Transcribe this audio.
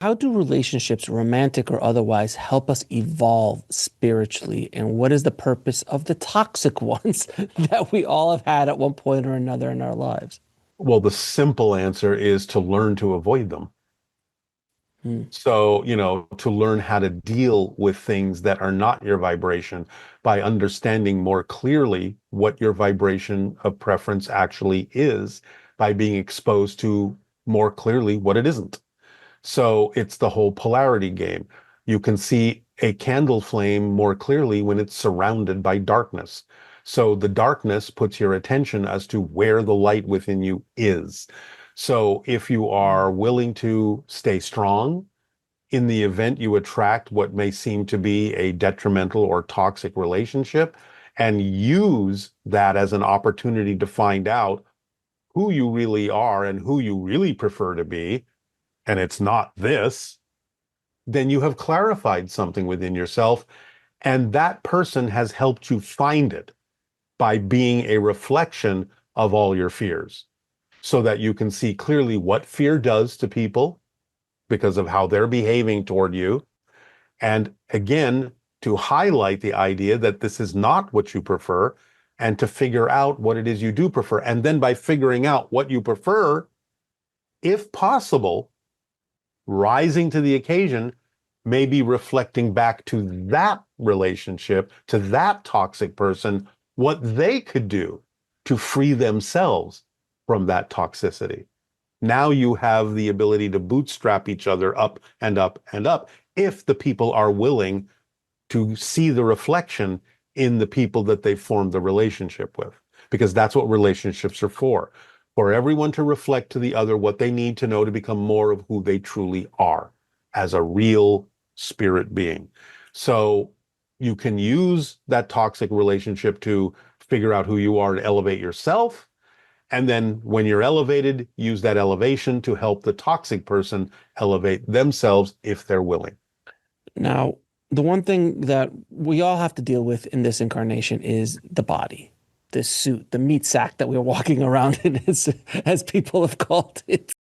How do relationships, romantic or otherwise, help us evolve spiritually? And what is the purpose of the toxic ones that we all have had at one point or another in our lives? Well, the simple answer is to learn to avoid them. Hmm. So, to learn how to deal with things that are not your vibration by understanding more clearly what your vibration of preference actually is, by being exposed to more clearly what it isn't. So it's the whole polarity game. You can see a candle flame more clearly when it's surrounded by darkness. So the darkness puts your attention as to where the light within you is. So if you are willing to stay strong, in the event you attract what may seem to be a detrimental or toxic relationship, and use that as an opportunity to find out who you really are and who you really prefer to be, and it's not this, then you have clarified something within yourself, and that person has helped you find it by being a reflection of all your fears, so that you can see clearly what fear does to people because of how they're behaving toward you. And again, to highlight the idea that this is not what you prefer, and to figure out what it is you do prefer. And then by figuring out what you prefer, if possible, rising to the occasion, maybe reflecting back to that relationship, to that toxic person, what they could do to free themselves from that toxicity. Now you have the ability to bootstrap each other up and up and up, if the people are willing to see the reflection in the people that they formed the relationship with. Because that's what relationships are for everyone to reflect to the other what they need to know to become more of who they truly are as a real spirit being. So you can use that toxic relationship to figure out who you are and elevate yourself. And then when you're elevated, use that elevation to help the toxic person elevate themselves if they're willing. Now, the one thing that we all have to deal with in this incarnation is the body, this suit, the meat sack that we're walking around in, as people have called it.